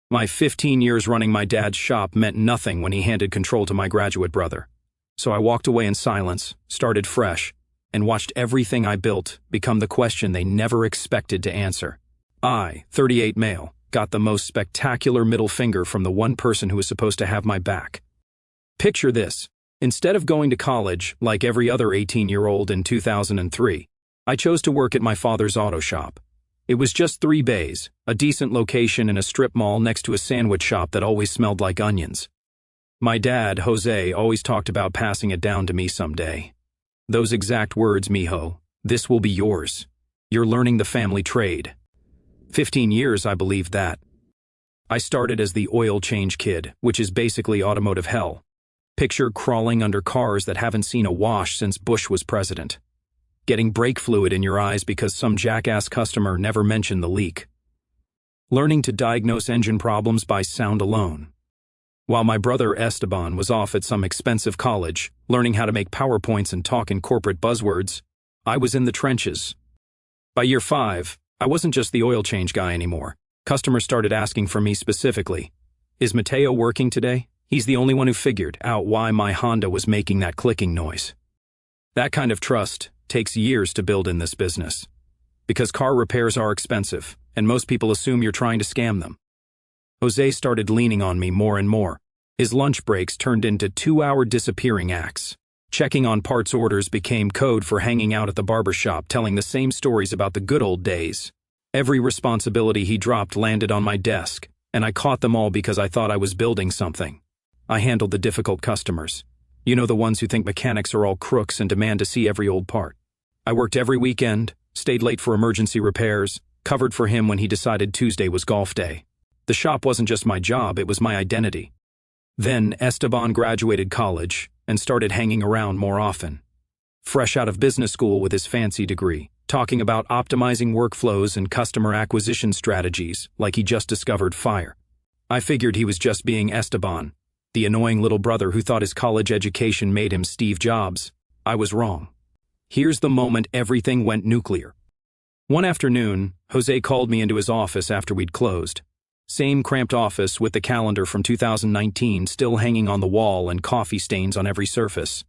My 15 years running my dad's shop meant nothing when he handed control to my graduate brother. So I walked away in silence, started fresh, and watched everything I built become the question they never expected to answer. I, 38 male, got the most spectacular middle finger from the one person who was supposed to have my back. Picture this. Instead of going to college, like every other 18-year-old in 2003, I chose to work at my father's auto shop. It was just 3 bays, a decent location in a strip mall next to a sandwich shop that always smelled like onions. My dad, Jose, always talked about passing it down to me someday. Those exact words, mijo. This will be yours. You're learning the family trade. 15 years I believed that. I started as the oil change kid, which is basically automotive hell. Picture crawling under cars that haven't seen a wash since Bush was president. Getting brake fluid in your eyes because some jackass customer never mentioned the leak. Learning to diagnose engine problems by sound alone. While my brother Esteban was off at some expensive college, learning how to make PowerPoints and talk in corporate buzzwords, I was in the trenches. By year 5, I wasn't just the oil change guy anymore. Customers started asking for me specifically. Is Mateo working today? He's the only one who figured out why my Honda was making that clicking noise. That kind of trust takes years to build in this business. Because car repairs are expensive, and most people assume you're trying to scam them. Jose started leaning on me more and more. His lunch breaks turned into 2-hour disappearing acts. Checking on parts orders became code for hanging out at the barber shop telling the same stories about the good old days. Every responsibility he dropped landed on my desk, and I caught them all because I thought I was building something. I handled the difficult customers. You know, the ones who think mechanics are all crooks and demand to see every old part. I worked every weekend, stayed late for emergency repairs, covered for him when he decided Tuesday was golf day. The shop wasn't just my job, it was my identity. Then Esteban graduated college and started hanging around more often. Fresh out of business school with his fancy degree, talking about optimizing workflows and customer acquisition strategies like he just discovered fire. I figured he was just being Esteban, the annoying little brother who thought his college education made him Steve Jobs. I was wrong. Here's the moment everything went nuclear. One afternoon, Jose called me into his office after we'd closed. Same cramped office with the calendar from 2019 still hanging on the wall and coffee stains on every surface.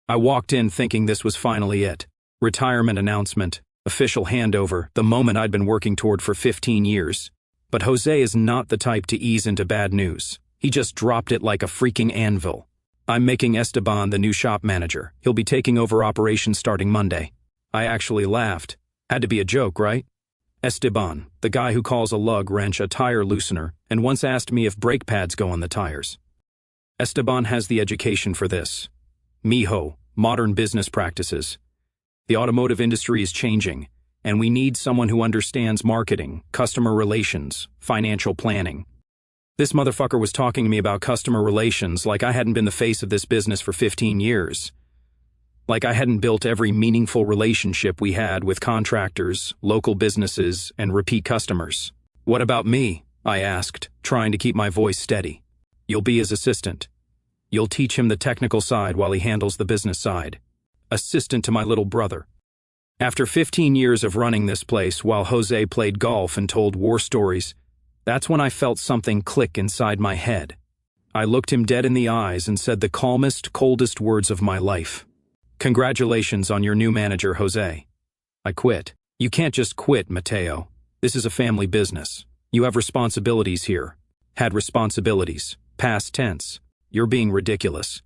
I walked in thinking this was finally it. Retirement announcement, official handover, the moment I'd been working toward for 15 years. But Jose is not the type to ease into bad news. He just dropped it like a freaking anvil. I'm making Esteban the new shop manager. He'll be taking over operations starting Monday. I actually laughed. Had to be a joke, right? Esteban, the guy who calls a lug wrench a tire loosener, and once asked me if brake pads go on the tires. Esteban has the education for this. Mijo, modern business practices. The automotive industry is changing, and we need someone who understands marketing, customer relations, financial planning. This motherfucker was talking to me about customer relations like I hadn't been the face of this business for 15 years. Like I hadn't built every meaningful relationship we had with contractors, local businesses, and repeat customers. What about me? I asked, trying to keep my voice steady. You'll be his assistant. You'll teach him the technical side while he handles the business side. Assistant to my little brother. After 15 years of running this place while Jose played golf and told war stories, that's when I felt something click inside my head. I looked him dead in the eyes and said the calmest, coldest words of my life. Congratulations on your new manager, Jose. I quit. You can't just quit, Mateo. This is a family business. You have responsibilities here. Had responsibilities. Past tense. You're being ridiculous.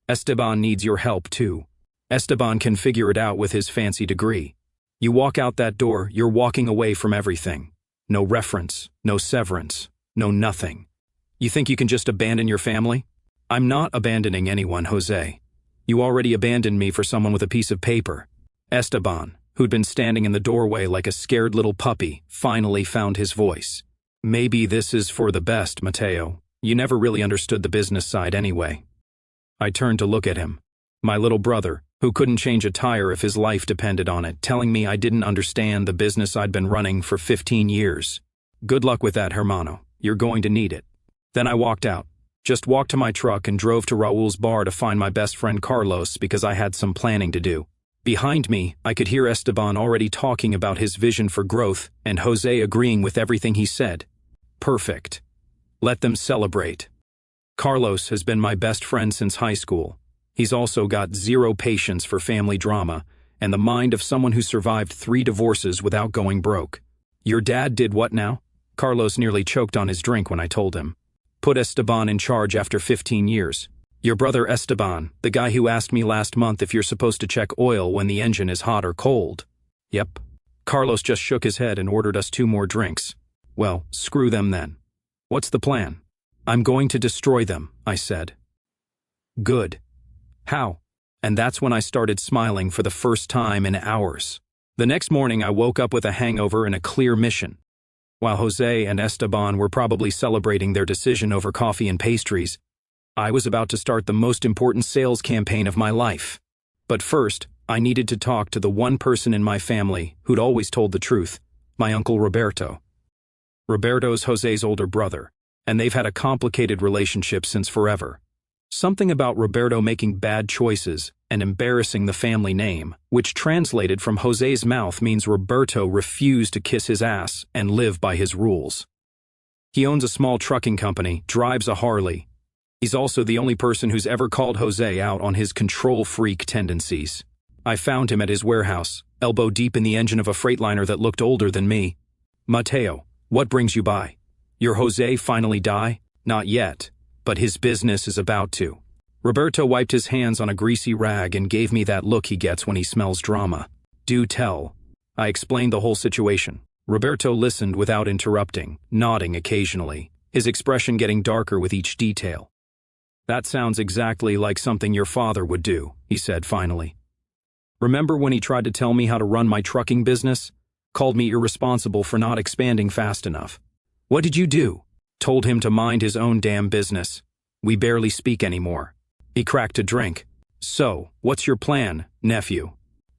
Esteban needs your help, too. Esteban can figure it out with his fancy degree. You walk out that door, you're walking away from everything. No reference, no severance, no nothing. You think you can just abandon your family? I'm not abandoning anyone, Jose. You already abandoned me for someone with a piece of paper. Esteban, who'd been standing in the doorway like a scared little puppy, finally found his voice. Maybe this is for the best, Mateo. You never really understood the business side anyway. I turned to look at him. My little brother, who couldn't change a tire if his life depended on it, telling me I didn't understand the business I'd been running for 15 years. Good luck with that, hermano. You're going to need it. Then I walked out. Just walked to my truck and drove to Raul's bar to find my best friend Carlos because I had some planning to do. Behind me, I could hear Esteban already talking about his vision for growth and Jose agreeing with everything he said. Perfect. Let them celebrate. Carlos has been my best friend since high school. He's also got zero patience for family drama and the mind of someone who survived 3 divorces without going broke. Your dad did what now? Carlos nearly choked on his drink when I told him. Put Esteban in charge after 15 years. Your brother Esteban, the guy who asked me last month if you're supposed to check oil when the engine is hot or cold. Yep. Carlos just shook his head and ordered us 2 more drinks. Well, screw them then. What's the plan? I'm going to destroy them, I said. Good. How? And that's when I started smiling for the first time in hours. The next morning I woke up with a hangover and a clear mission. While Jose and Esteban were probably celebrating their decision over coffee and pastries, I was about to start the most important sales campaign of my life. But first, I needed to talk to the one person in my family who'd always told the truth, my uncle Roberto. Roberto's Jose's older brother, and they've had a complicated relationship since forever. Something about Roberto making bad choices and embarrassing the family name, which translated from Jose's mouth means Roberto refused to kiss his ass and live by his rules. He owns a small trucking company, drives a Harley. He's also the only person who's ever called Jose out on his control freak tendencies. I found him at his warehouse, elbow deep in the engine of a Freightliner that looked older than me. Mateo, what brings you by? Your Jose finally die? Not yet, but his business is about to. Roberto wiped his hands on a greasy rag and gave me that look he gets when he smells drama. Do tell. I explained the whole situation. Roberto listened without interrupting, nodding occasionally, his expression getting darker with each detail. That sounds exactly like something your father would do, he said finally. Remember when he tried to tell me how to run my trucking business? Called me irresponsible for not expanding fast enough. What did you do? Told him to mind his own damn business. We barely speak anymore. He cracked a drink. So, what's your plan, nephew?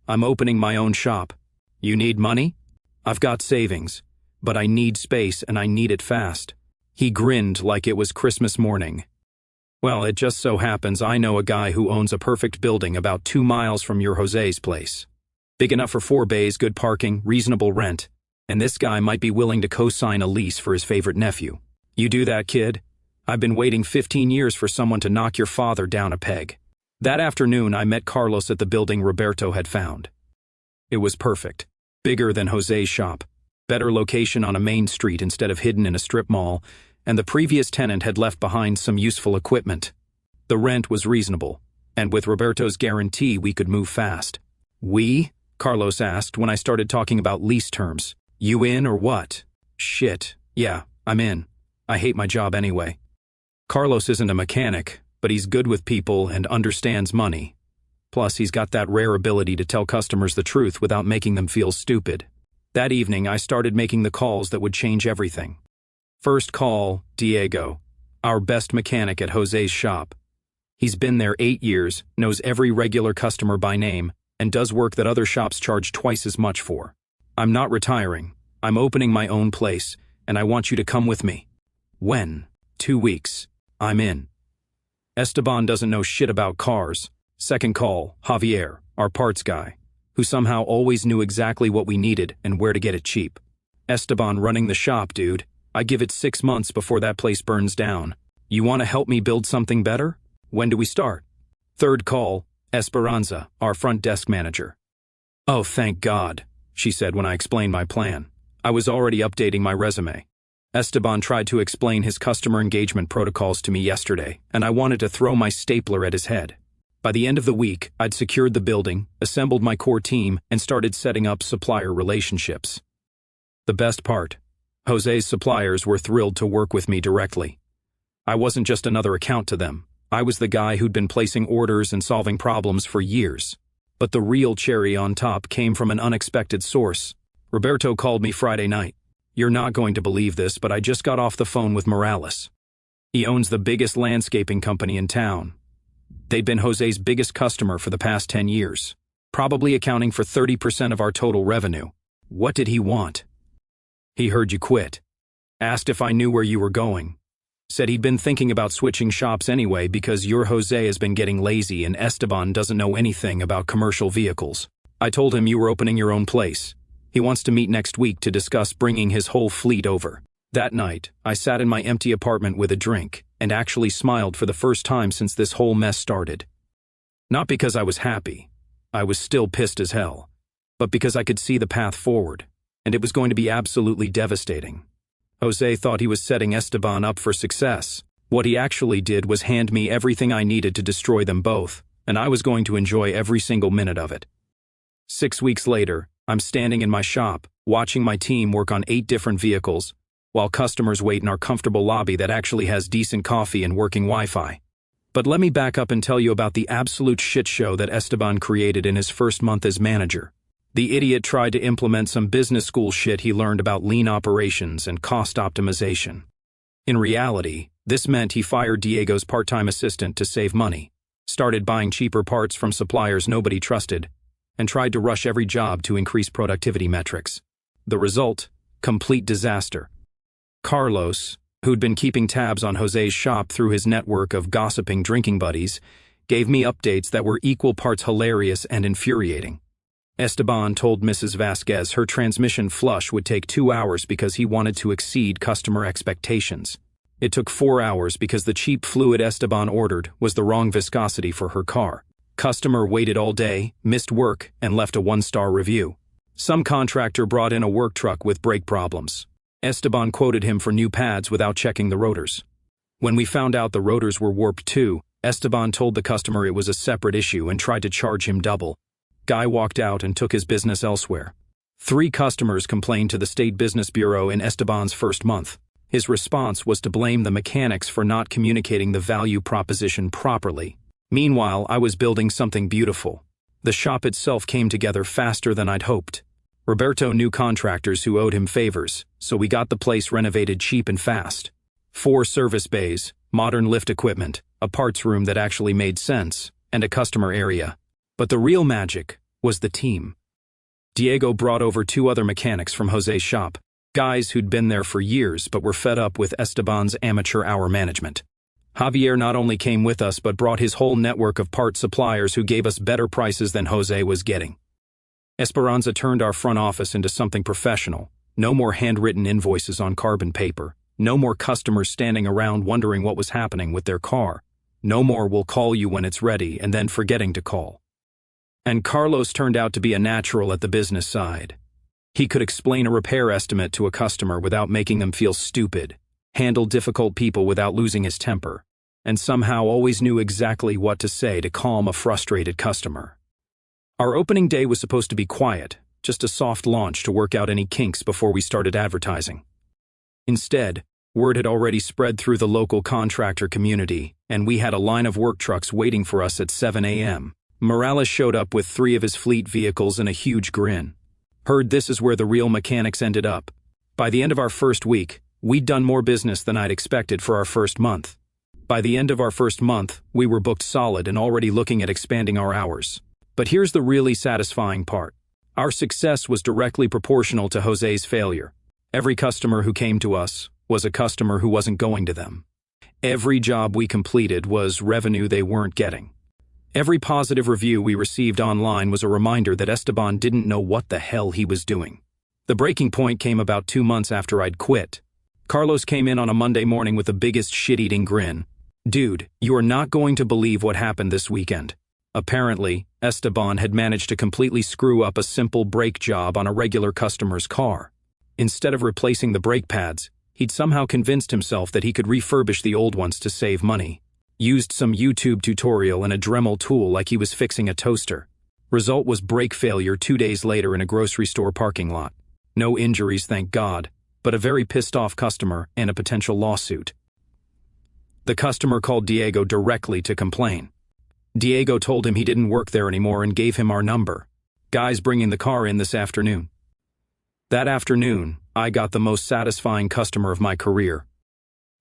I'm opening my own shop. You need money? I've got savings, but I need space and I need it fast. He grinned like it was Christmas morning. Well, it just so happens I know a guy who owns a perfect building about 2 miles from your Jose's place. Big enough for 4 bays, good parking, reasonable rent. And this guy might be willing to co-sign a lease for his favorite nephew. You do that, kid? I've been waiting 15 years for someone to knock your father down a peg. That afternoon, I met Carlos at the building Roberto had found. It was perfect. Bigger than Jose's shop. Better location on a main street instead of hidden in a strip mall, and the previous tenant had left behind some useful equipment. The rent was reasonable, and with Roberto's guarantee, we could move fast. We? Carlos asked when I started talking about lease terms. You in or what? Shit. Yeah, I'm in. I hate my job anyway. Carlos isn't a mechanic, but he's good with people and understands money. Plus, he's got that rare ability to tell customers the truth without making them feel stupid. That evening, I started making the calls that would change everything. First call, Diego, our best mechanic at Jose's shop. He's been there 8 years, knows every regular customer by name, and does work that other shops charge twice as much for. I'm not retiring. I'm opening my own place, and I want you to come with me. When? 2 weeks. I'm in. Esteban doesn't know shit about cars. Second call, Javier, our parts guy, who somehow always knew exactly what we needed and where to get it cheap. Esteban running the shop, dude. I give it 6 months before that place burns down. You want to help me build something better? When do we start? Third call, Esperanza, our front desk manager. Oh, thank God, she said when I explained my plan. I was already updating my resume. Esteban tried to explain his customer engagement protocols to me yesterday, and I wanted to throw my stapler at his head. By the end of the week, I'd secured the building, assembled my core team, and started setting up supplier relationships. The best part, Jose's suppliers were thrilled to work with me directly. I wasn't just another account to them. I was the guy who'd been placing orders and solving problems for years. But the real cherry on top came from an unexpected source. Roberto called me Friday night. You're not going to believe this, but I just got off the phone with Morales. He owns the biggest landscaping company in town. They'd been Jose's biggest customer for the past 10 years, probably accounting for 30% of our total revenue. What did he want? He heard you quit. Asked if I knew where you were going. Said he'd been thinking about switching shops anyway because your Jose has been getting lazy and Esteban doesn't know anything about commercial vehicles. I told him you were opening your own place. He wants to meet next week to discuss bringing his whole fleet over. That night, I sat in my empty apartment with a drink and actually smiled for the first time since this whole mess started. Not because I was happy, I was still pissed as hell, but because I could see the path forward, and it was going to be absolutely devastating. Jose thought he was setting Esteban up for success. What he actually did was hand me everything I needed to destroy them both, and I was going to enjoy every single minute of it. 6 weeks later, I'm standing in my shop, watching my team work on 8 different vehicles, while customers wait in our comfortable lobby that actually has decent coffee and working Wi-Fi. But let me back up and tell you about the absolute shit show that Esteban created in his first month as manager. The idiot tried to implement some business school shit he learned about lean operations and cost optimization. In reality, this meant he fired Diego's part-time assistant to save money, started buying cheaper parts from suppliers nobody trusted, and tried to rush every job to increase productivity metrics. The result? Complete disaster. Carlos, who'd been keeping tabs on Jose's shop through his network of gossiping drinking buddies, gave me updates that were equal parts hilarious and infuriating. Esteban told Mrs. Vasquez her transmission flush would take 2 hours because he wanted to exceed customer expectations. It took 4 hours because the cheap fluid Esteban ordered was the wrong viscosity for her car. Customer waited all day, missed work, and left a 1-star review. Some contractor brought in a work truck with brake problems. Esteban quoted him for new pads without checking the rotors. When we found out the rotors were warped too, Esteban told the customer it was a separate issue and tried to charge him double. Guy walked out and took his business elsewhere. 3 customers complained to the State Business Bureau in Esteban's first month. His response was to blame the mechanics for not communicating the value proposition properly. Meanwhile, I was building something beautiful. The shop itself came together faster than I'd hoped. Roberto knew contractors who owed him favors, so we got the place renovated cheap and fast. 4 service bays, modern lift equipment, a parts room that actually made sense, and a customer area. But the real magic was the team. Diego brought over 2 other mechanics from Jose's shop, guys who'd been there for years but were fed up with Esteban's amateur hour management. Javier not only came with us but brought his whole network of part suppliers who gave us better prices than Jose was getting. Esperanza turned our front office into something professional. No more handwritten invoices on carbon paper. No more customers standing around wondering what was happening with their car. No more "we'll call you when it's ready" and then forgetting to call. And Carlos turned out to be a natural at the business side. He could explain a repair estimate to a customer without making them feel stupid, handle difficult people without losing his temper, and somehow always knew exactly what to say to calm a frustrated customer. Our opening day was supposed to be quiet, just a soft launch to work out any kinks before we started advertising. Instead, word had already spread through the local contractor community, and we had a line of work trucks waiting for us at 7 a.m. Morales showed up with 3 of his fleet vehicles and a huge grin. Heard this is where the real mechanics ended up. By the end of our first week, we'd done more business than I'd expected for our first month. By the end of our first month, we were booked solid and already looking at expanding our hours. But here's the really satisfying part. Our success was directly proportional to Jose's failure. Every customer who came to us was a customer who wasn't going to them. Every job we completed was revenue they weren't getting. Every positive review we received online was a reminder that Esteban didn't know what the hell he was doing. The breaking point came about 2 months after I'd quit. Carlos came in on a Monday morning with the biggest shit-eating grin. "Dude, you are not going to believe what happened this weekend." Apparently, Esteban had managed to completely screw up a simple brake job on a regular customer's car. Instead of replacing the brake pads, he'd somehow convinced himself that he could refurbish the old ones to save money. Used some YouTube tutorial and a Dremel tool like he was fixing a toaster. Result was brake failure 2 days later in a grocery store parking lot. No injuries, thank God, but a very pissed-off customer and a potential lawsuit. The customer called Diego directly to complain. Diego told him he didn't work there anymore and gave him our number. "Guy's bringing the car in this afternoon." That afternoon, I got the most satisfying customer of my career.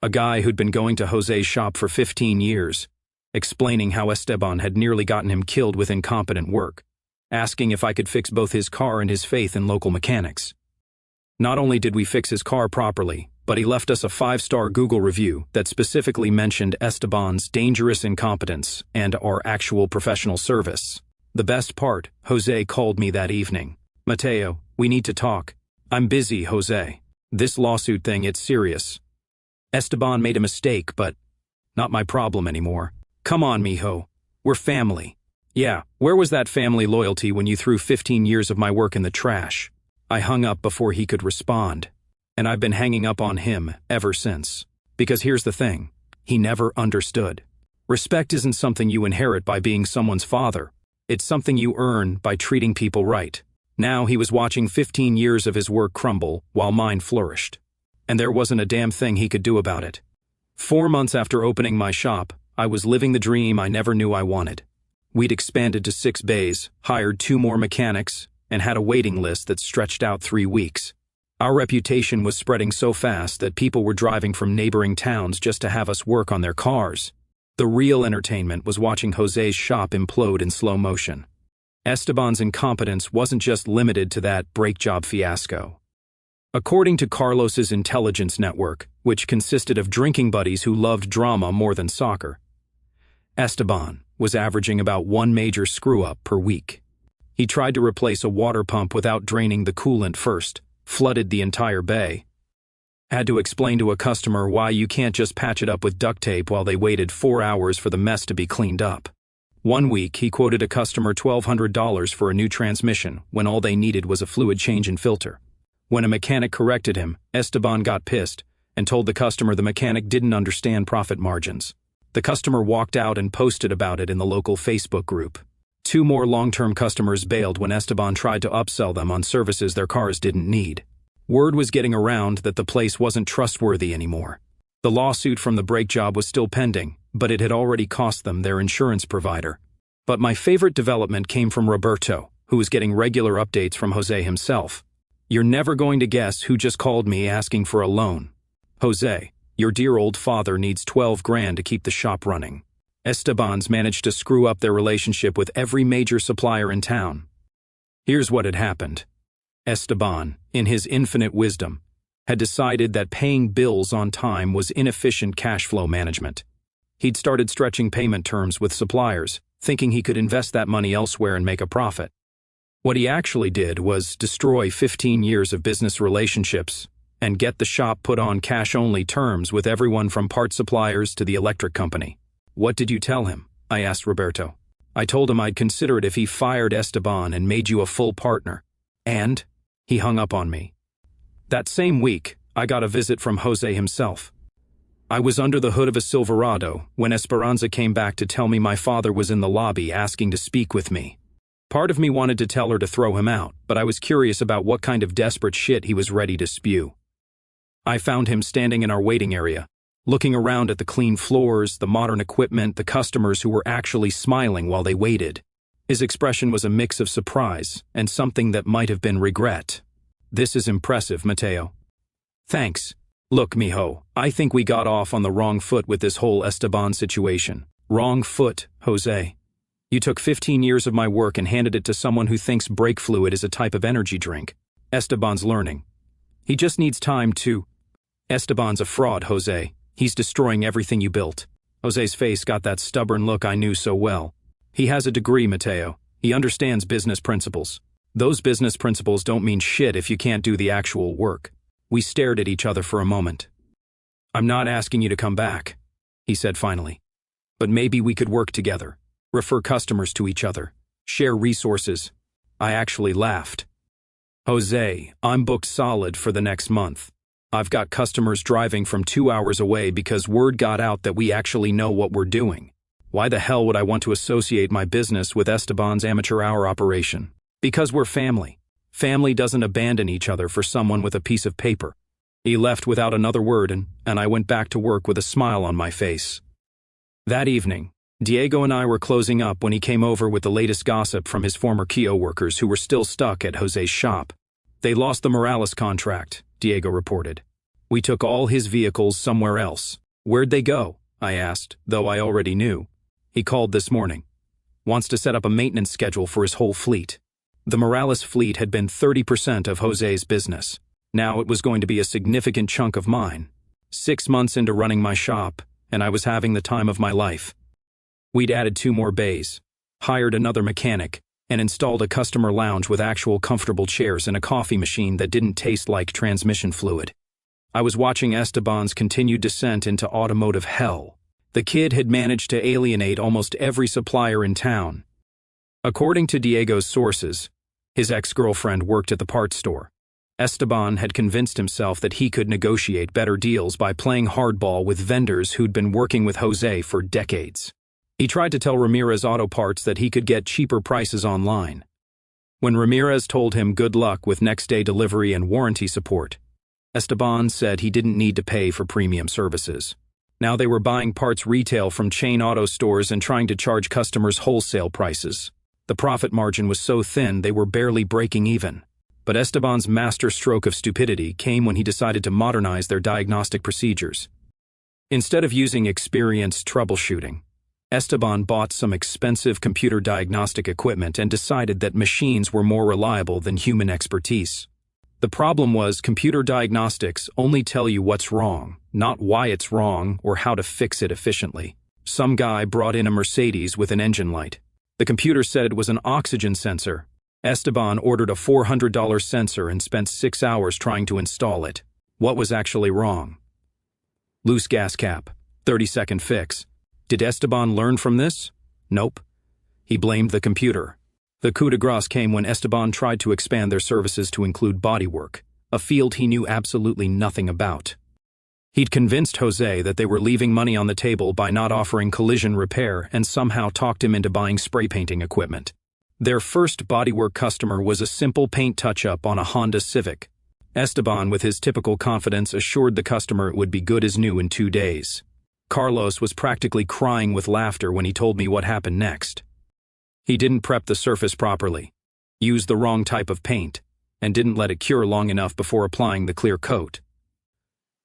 A guy who'd been going to Jose's shop for 15 years, explaining how Esteban had nearly gotten him killed with incompetent work, asking if I could fix both his car and his faith in local mechanics. Not only did we fix his car properly, but he left us a 5-star Google review that specifically mentioned Esteban's dangerous incompetence and our actual professional service. The best part, Jose called me that evening. "Mateo, we need to talk." "I'm busy, Jose." This lawsuit thing, it's serious. Esteban made a mistake, but not my problem anymore. Come on, mijo. We're family. Yeah, where was that family loyalty when you threw 15 years of my work in the trash? I hung up before he could respond, and I've been hanging up on him ever since. Because here's the thing, he never understood. Respect isn't something you inherit by being someone's father. It's something you earn by treating people right. Now he was watching 15 years of his work crumble while mine flourished. And there wasn't a damn thing he could do about it. 4 months after opening my shop, I was living the dream I never knew I wanted. We'd expanded to 6 bays, hired 2 more mechanics, and had a waiting list that stretched out 3 weeks. Our reputation was spreading so fast that people were driving from neighboring towns just to have us work on their cars. The real entertainment was watching Jose's shop implode in slow motion. Esteban's incompetence wasn't just limited to that brake job fiasco. According to Carlos's intelligence network, which consisted of drinking buddies who loved drama more than soccer, Esteban was averaging about 1 major screw-up per week. He tried to replace a water pump without draining the coolant first, flooded the entire bay. Had to explain to a customer why you can't just patch it up with duct tape while they waited 4 hours for the mess to be cleaned up. One week, he quoted a customer $1,200 for a new transmission when all they needed was a fluid change and filter. When a mechanic corrected him, Esteban got pissed and told the customer the mechanic didn't understand profit margins. The customer walked out and posted about it in the local Facebook group. 2 more long-term customers bailed when Esteban tried to upsell them on services their cars didn't need. Word was getting around that the place wasn't trustworthy anymore. The lawsuit from the brake job was still pending, but it had already cost them their insurance provider. But my favorite development came from Roberto, who was getting regular updates from Jose himself. You're never going to guess who just called me asking for a loan. Jose, your dear old father needs 12 grand to keep the shop running. Esteban's managed to screw up their relationship with every major supplier in town. Here's what had happened. Esteban, in his infinite wisdom, had decided that paying bills on time was inefficient cash flow management. He'd started stretching payment terms with suppliers, thinking he could invest that money elsewhere and make a profit. What he actually did was destroy 15 years of business relationships and get the shop put on cash-only terms with everyone from parts suppliers to the electric company. What did you tell him? I asked Roberto. I told him I'd consider it if he fired Esteban and made you a full partner. And he hung up on me. That same week, I got a visit from Jose himself. I was under the hood of a Silverado when Esperanza came back to tell me my father was in the lobby asking to speak with me. Part of me wanted to tell her to throw him out, but I was curious about what kind of desperate shit he was ready to spew. I found him standing in our waiting area, looking around at the clean floors, the modern equipment, the customers who were actually smiling while they waited. His expression was a mix of surprise and something that might have been regret. This is impressive, Mateo. Thanks. Look, mijo, I think we got off on the wrong foot with this whole Esteban situation. Wrong foot, Jose. You took 15 years of my work and handed it to someone who thinks brake fluid is a type of energy drink. Esteban's learning. He just needs time to... Esteban's a fraud, Jose. He's destroying everything you built. Jose's face got that stubborn look I knew so well. He has a degree, Mateo. He understands business principles. Those business principles don't mean shit if you can't do the actual work. We stared at each other for a moment. I'm not asking you to come back, he said finally. But maybe we could work together, refer customers to each other, share resources. I actually laughed. Jose, I'm booked solid for the next month. I've got customers driving from 2 hours away because word got out that we actually know what we're doing. Why the hell would I want to associate my business with Esteban's amateur hour operation? Because we're family. Family doesn't abandon each other for someone with a piece of paper. He left without another word and I went back to work with a smile on my face. That evening, Diego and I were closing up when he came over with the latest gossip from his former Kio workers who were still stuck at Jose's shop. They lost the Morales contract, Diego reported. We took all his vehicles somewhere else. Where'd they go? I asked, though I already knew. He called this morning. Wants to set up a maintenance schedule for his whole fleet. The Morales fleet had been 30% of Jose's business. Now it was going to be a significant chunk of mine. 6 months into running my shop, and I was having the time of my life. We'd added 2 more bays, hired another mechanic, and installed a customer lounge with actual comfortable chairs and a coffee machine that didn't taste like transmission fluid. I was watching Esteban's continued descent into automotive hell. The kid had managed to alienate almost every supplier in town. According to Diego's sources, his ex-girlfriend worked at the parts store. Esteban had convinced himself that he could negotiate better deals by playing hardball with vendors who'd been working with Jose for decades. He tried to tell Ramirez Auto Parts that he could get cheaper prices online. When Ramirez told him good luck with next-day delivery and warranty support, Esteban said he didn't need to pay for premium services. Now they were buying parts retail from chain auto stores and trying to charge customers wholesale prices. The profit margin was so thin they were barely breaking even. But Esteban's master stroke of stupidity came when he decided to modernize their diagnostic procedures. Instead of using experienced troubleshooting, Esteban bought some expensive computer diagnostic equipment and decided that machines were more reliable than human expertise. The problem was computer diagnostics only tell you what's wrong, not why it's wrong or how to fix it efficiently. Some guy brought in a Mercedes with an engine light. The computer said it was an oxygen sensor. Esteban ordered a $400 sensor and spent 6 hours trying to install it. What was actually wrong? Loose gas cap. 30-second fix. Did Esteban learn from this? Nope. He blamed the computer. The coup de grace came when Esteban tried to expand their services to include bodywork, a field he knew absolutely nothing about. He'd convinced Jose that they were leaving money on the table by not offering collision repair and somehow talked him into buying spray painting equipment. Their first bodywork customer was a simple paint touch-up on a Honda Civic. Esteban, with his typical confidence, assured the customer it would be good as new in 2 days. Carlos was practically crying with laughter when he told me what happened next. He didn't prep the surface properly, used the wrong type of paint, and didn't let it cure long enough before applying the clear coat.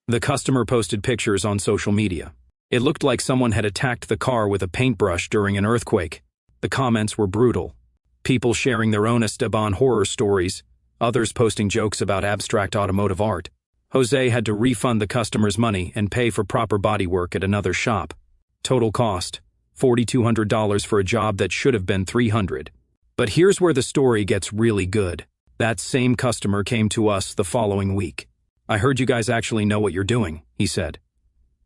The customer posted pictures on social media. It looked like someone had attacked the car with a paintbrush during an earthquake. The comments were brutal. People sharing their own Esteban horror stories, others posting jokes about abstract automotive art. Jose had to refund the customer's money and pay for proper bodywork at another shop. Total cost, $4,200 for a job that should have been $300. But here's where the story gets really good. That same customer came to us the following week. "I heard you guys actually know what you're doing," he said.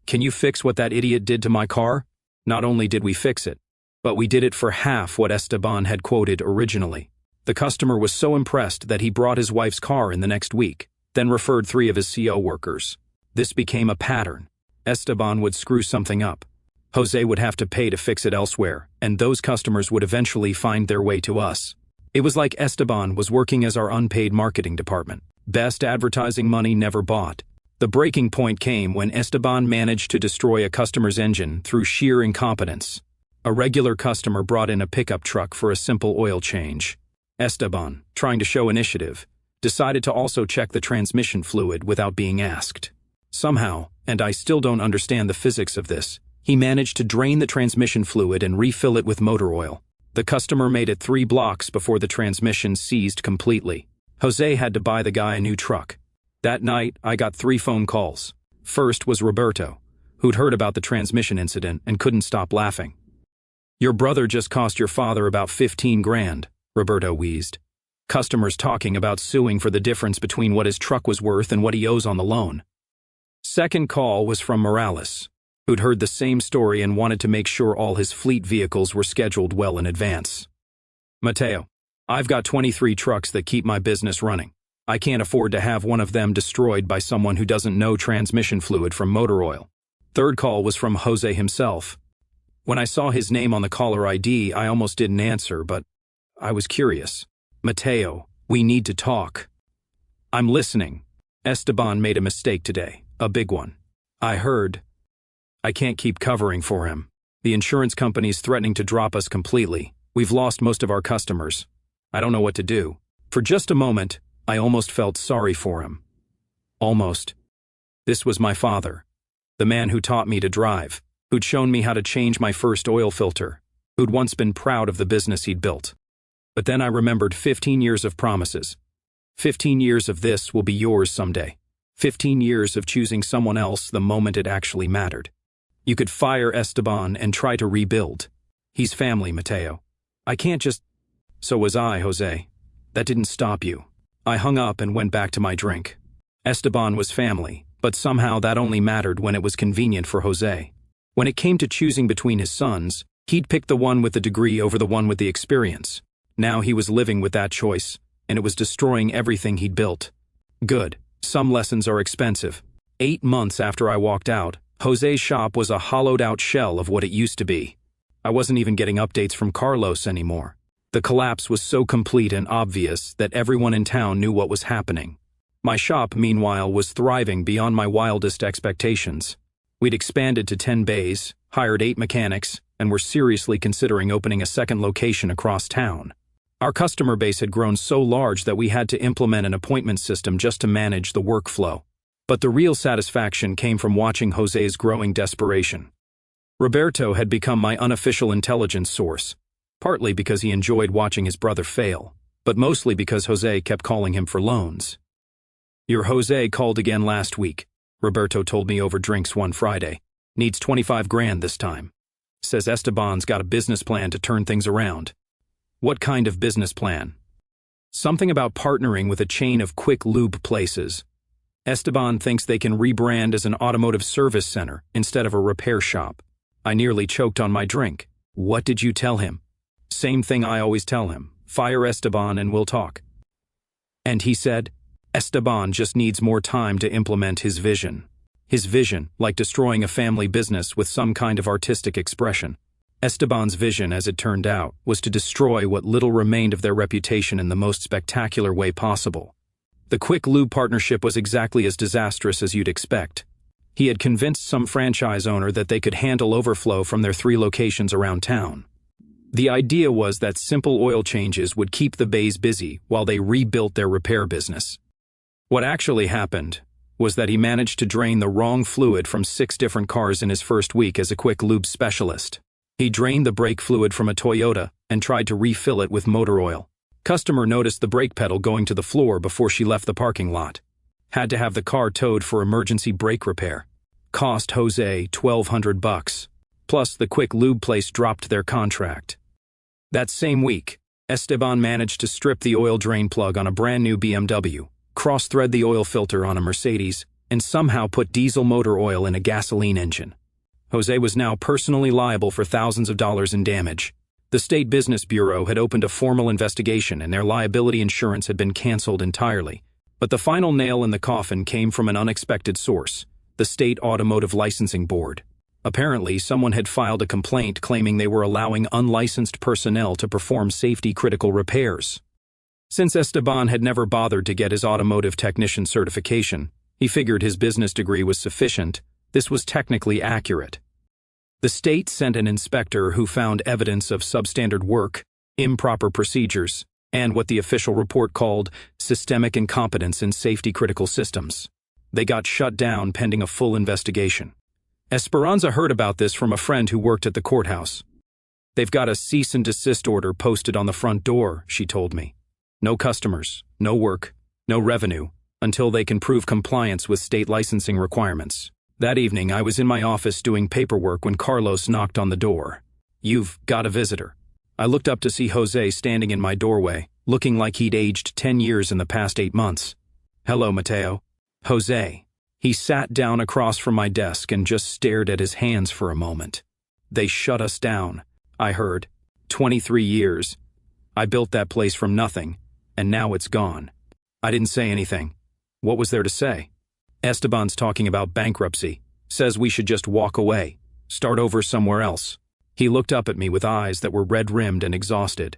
"Can you fix what that idiot did to my car?" Not only did we fix it, but we did it for half what Esteban had quoted originally. The customer was so impressed that he brought his wife's car in the next week, then referred 3 of his CO workers. This became a pattern. Esteban would screw something up. Jose would have to pay to fix it elsewhere, and those customers would eventually find their way to us. It was like Esteban was working as our unpaid marketing department. Best advertising money never bought. The breaking point came when Esteban managed to destroy a customer's engine through sheer incompetence. A regular customer brought in a pickup truck for a simple oil change. Esteban, trying to show initiative, decided to also check the transmission fluid without being asked. Somehow, and I still don't understand the physics of this, he managed to drain the transmission fluid and refill it with motor oil. The customer made it 3 blocks before the transmission seized completely. Jose had to buy the guy a new truck. That night, I got 3 phone calls. First was Roberto, who'd heard about the transmission incident and couldn't stop laughing. "Your brother just cost your father about 15 grand, Roberto wheezed. Customers talking about suing for the difference between what his truck was worth and what he owes on the loan. Second call was from Morales, who'd heard the same story and wanted to make sure all his fleet vehicles were scheduled well in advance. "Mateo, I've got 23 trucks that keep my business running. I can't afford to have one of them destroyed by someone who doesn't know transmission fluid from motor oil." Third call was from Jose himself. When I saw his name on the caller ID, I almost didn't answer, but I was curious. "Mateo, we need to talk." "I'm listening." "Esteban made a mistake today, a big one. I heard. I can't keep covering for him. The insurance company's threatening to drop us completely. We've lost most of our customers. I don't know what to do." For just a moment, I almost felt sorry for him. Almost. This was my father, the man who taught me to drive, who'd shown me how to change my first oil filter, who'd once been proud of the business he'd built. But then I remembered 15 years of promises. 15 years of this will be yours someday. 15 years of choosing someone else the moment it actually mattered. You could fire Esteban and try to rebuild. He's family, Mateo. I can't just... So was I, Jose. That didn't stop you. I hung up and went back to my drink. Esteban was family, But somehow that only mattered when it was convenient for Jose. When it came to choosing between his sons, he'd pick the one with the degree over the one with the experience. Now he was living with that choice, and it was destroying everything he'd built. Good. Some lessons are expensive. 8 months after I walked out, Jose's shop was a hollowed-out shell of what it used to be. I wasn't even getting updates from Carlos anymore. The collapse was so complete and obvious that everyone in town knew what was happening. My shop, meanwhile, was thriving beyond my wildest expectations. We'd expanded to 10 bays, hired 8 mechanics, and were seriously considering opening a second location across town. Our customer base had grown so large that we had to implement an appointment system just to manage the workflow. But the real satisfaction came from watching Jose's growing desperation. Roberto had become my unofficial intelligence source, partly because he enjoyed watching his brother fail, but mostly because Jose kept calling him for loans. "Your Jose called again last week," Roberto told me over drinks one Friday. "Needs 25 grand this time. Says Esteban's got a business plan to turn things around." "What kind of business plan?" "Something about partnering with a chain of quick lube places. Esteban thinks they can rebrand as an automotive service center instead of a repair shop." I nearly choked on my drink. "What did you tell him?" "Same thing I always tell him. Fire Esteban and we'll talk." And he said, "Esteban just needs more time to implement his vision." His vision, like destroying a family business with some kind of artistic expression. Esteban's vision, as it turned out, was to destroy what little remained of their reputation in the most spectacular way possible. The Quick Lube partnership was exactly as disastrous as you'd expect. He had convinced some franchise owner that they could handle overflow from their 3 locations around town. The idea was that simple oil changes would keep the bays busy while they rebuilt their repair business. What actually happened was that he managed to drain the wrong fluid from 6 different cars in his first week as a Quick Lube specialist. He drained the brake fluid from a Toyota and tried to refill it with motor oil. Customer noticed the brake pedal going to the floor before she left the parking lot. Had to have the car towed for emergency brake repair. Cost Jose $1,200. Plus the Quick Lube place dropped their contract. That same week, Esteban managed to strip the oil drain plug on a brand new BMW, cross-thread the oil filter on a Mercedes, and somehow put diesel motor oil in a gasoline engine. Jose was now personally liable for thousands of dollars in damage. The State Business Bureau had opened a formal investigation and their liability insurance had been canceled entirely. But the final nail in the coffin came from an unexpected source, the State Automotive Licensing Board. Apparently, someone had filed a complaint claiming they were allowing unlicensed personnel to perform safety-critical repairs. Since Esteban had never bothered to get his automotive technician certification, he figured his business degree was sufficient. This was technically accurate. The state sent an inspector who found evidence of substandard work, improper procedures, and what the official report called systemic incompetence in safety-critical systems. They got shut down pending a full investigation. Esperanza heard about this from a friend who worked at the courthouse. "They've got a cease and desist order posted on the front door," she told me. "No customers, no work, no revenue, until they can prove compliance with state licensing requirements." That evening, I was in my office doing paperwork when Carlos knocked on the door. "You've got a visitor." I looked up to see Jose standing in my doorway, looking like he'd aged 10 years in the past 8 months. "Hello, Mateo." "Jose." He sat down across from my desk and just stared at his hands for a moment. "They shut us down," I heard. 23 years. I built that place from nothing, and now it's gone. I didn't say anything. What was there to say? "Esteban's talking about bankruptcy. Says we should just walk away. Start over somewhere else." He looked up at me with eyes that were red-rimmed and exhausted.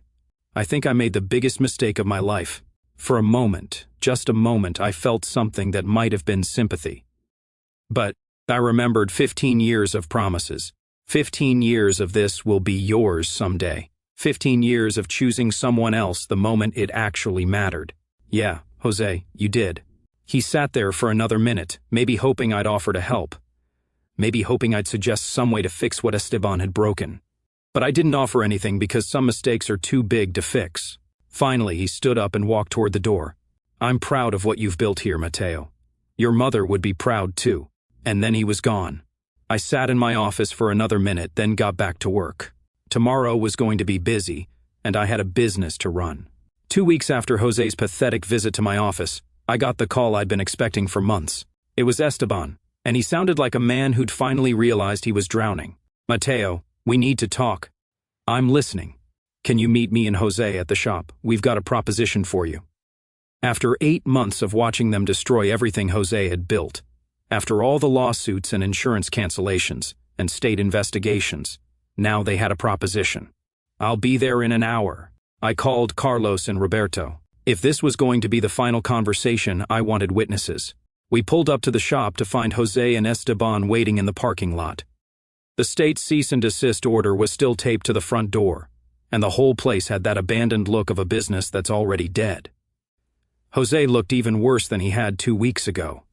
I think I made the biggest mistake of my life. For a moment, just a moment, I felt something that might have been sympathy. But I remembered 15 years of promises. 15 years of this will be yours someday. 15 years of choosing someone else the moment it actually mattered. "Yeah, Jose, you did." He sat there for another minute, maybe hoping I'd offer to help. Maybe hoping I'd suggest some way to fix what Esteban had broken. But I didn't offer anything because some mistakes are too big to fix. Finally, he stood up and walked toward the door. "I'm proud of what you've built here, Mateo. Your mother would be proud too." And then he was gone. I sat in my office for another minute, then got back to work. Tomorrow was going to be busy, and I had a business to run. 2 weeks after Jose's pathetic visit to my office, I got the call I'd been expecting for months. It was Esteban, and he sounded like a man who'd finally realized he was drowning. "Mateo, we need to talk." "I'm listening. Can you meet me and Jose at the shop? We've got a proposition for you." After 8 months of watching them destroy everything Jose had built, after all the lawsuits and insurance cancellations and state investigations, now they had a proposition. "I'll be there in an hour." I called Carlos and Roberto. If this was going to be the final conversation, I wanted witnesses. We pulled up to the shop to find Jose and Esteban waiting in the parking lot. The state cease and desist order was still taped to the front door, and the whole place had that abandoned look of a business that's already dead. Jose looked even worse than he had 2 weeks ago.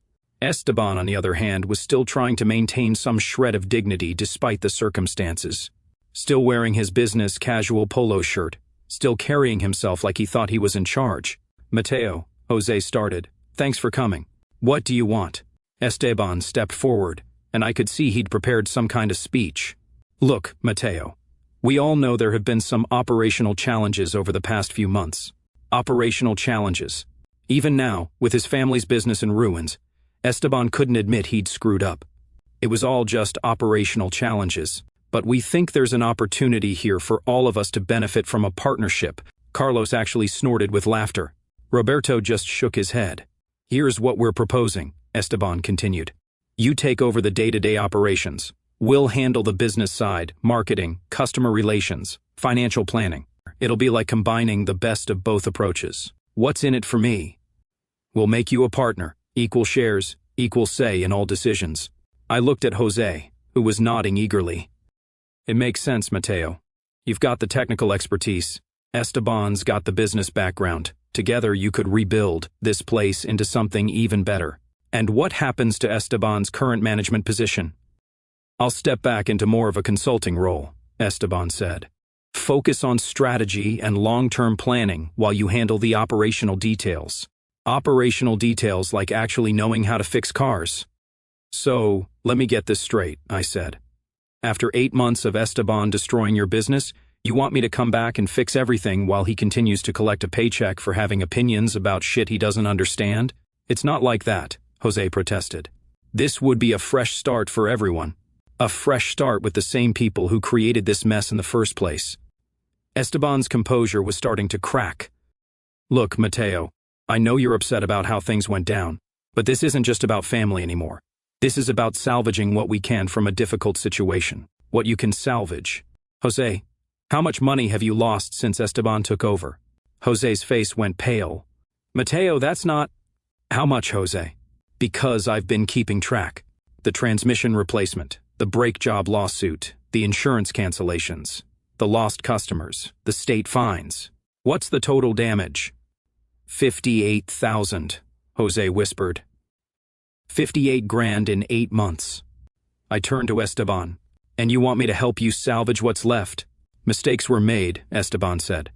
Esteban, on the other hand, was still trying to maintain some shred of dignity despite the circumstances. Still wearing his business casual polo shirt, still carrying himself like he thought he was in charge. "Mateo," Jose started, "thanks for coming. What do you want?" Esteban stepped forward, and I could see he'd prepared some kind of speech. "Look, Mateo, we all know there have been some operational challenges over the past few months. Operational challenges. Even now, with his family's business in ruins, Esteban couldn't admit he'd screwed up. It was all just operational challenges. But we think there's an opportunity here for all of us to benefit from a partnership." Carlos actually snorted with laughter. Roberto just shook his head. "Here's what we're proposing," Esteban continued. "You take over the day-to-day operations. We'll handle the business side, marketing, customer relations, financial planning. It'll be like combining the best of both approaches. What's in it for me? We'll make you a partner, equal shares, equal say in all decisions." I looked at Jose, who was nodding eagerly. "It makes sense, Mateo. You've got the technical expertise. Esteban's got the business background. Together you could rebuild this place into something even better." "And what happens to Esteban's current management position?" "I'll step back into more of a consulting role," Esteban said. "Focus on strategy and long-term planning while you handle the operational details. Operational details like actually knowing how to fix cars." "So, let me get this straight," I said. "After 8 months of Esteban destroying your business, you want me to come back and fix everything while he continues to collect a paycheck for having opinions about shit he doesn't understand? It's not like that," Jose protested. "This would be a fresh start for everyone. A fresh start with the same people who created this mess in the first place." Esteban's composure was starting to crack. "Look, Mateo, I know you're upset about how things went down, but this isn't just about family anymore. This is about salvaging what we can from a difficult situation. What you can salvage. Jose, how much money have you lost since Esteban took over?" Jose's face went pale. "Mateo, that's not—" "How much, Jose?" "Because I've been keeping track. The transmission replacement, the brake job lawsuit, the insurance cancellations, the lost customers, the state fines. What's the total damage?" $58,000, Jose whispered. 58 grand in 8 months. I turned to Esteban. "And you want me to help you salvage what's left?" "Mistakes were made," Esteban said.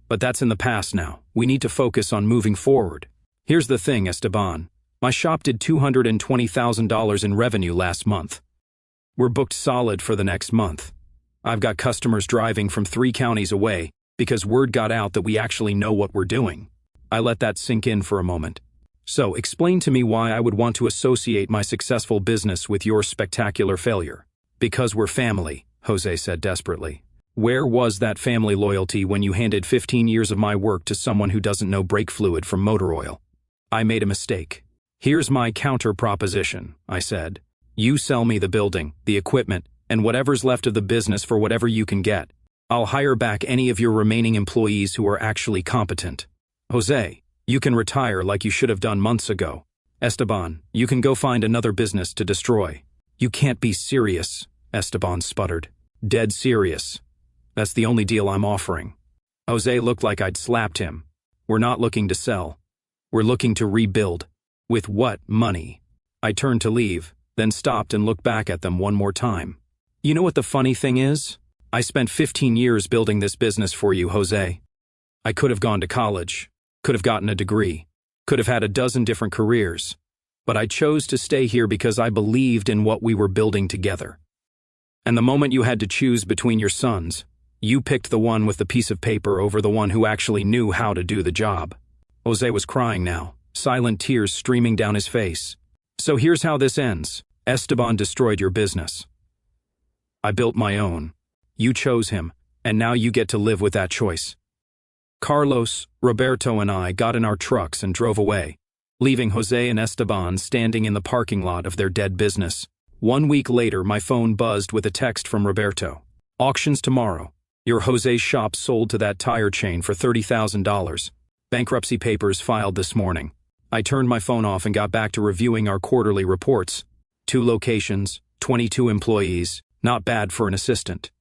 "But that's in the past now. We need to focus on moving forward. Here's the thing, Esteban. My shop did $220,000 in revenue last month. We're booked solid for the next month. I've got customers driving from 3 counties away because word got out that we actually know what we're doing." I let that sink in for a moment. "So, explain to me why I would want to associate my successful business with your spectacular failure." "Because we're family," Jose said desperately. "Where was that family loyalty when you handed 15 years of my work to someone who doesn't know brake fluid from motor oil?" I made a mistake. "Here's my counter proposition," I said. "You sell me the building, the equipment, and whatever's left of the business for whatever you can get. I'll hire back any of your remaining employees who are actually competent. Jose, you can retire like you should have done months ago. Esteban, you can go find another business to destroy." "You can't be serious," Esteban sputtered. "Dead serious. That's the only deal I'm offering." Jose looked like I'd slapped him. "We're not looking to sell. We're looking to rebuild." "With what money?" I turned to leave, then stopped and looked back at them one more time. "You know what the funny thing is? I spent 15 years building this business for you, Jose. I could have gone to college. Could have gotten a degree, could have had a dozen different careers, but I chose to stay here because I believed in what we were building together. And the moment you had to choose between your sons, you picked the one with the piece of paper over the one who actually knew how to do the job." Jose was crying now, silent tears streaming down his face. So here's how this ends. Esteban destroyed your business. I built my own. You chose him, and now you get to live with that choice. Carlos, Roberto, and I got in our trucks and drove away, leaving Jose and Esteban standing in the parking lot of their dead business. 1 week later, my phone buzzed with a text from Roberto. Auctions tomorrow. Your Jose's shop sold to that tire chain for $30,000. Bankruptcy papers filed this morning. I turned my phone off and got back to reviewing our quarterly reports. 2 locations, 22 employees, not bad for an assistant.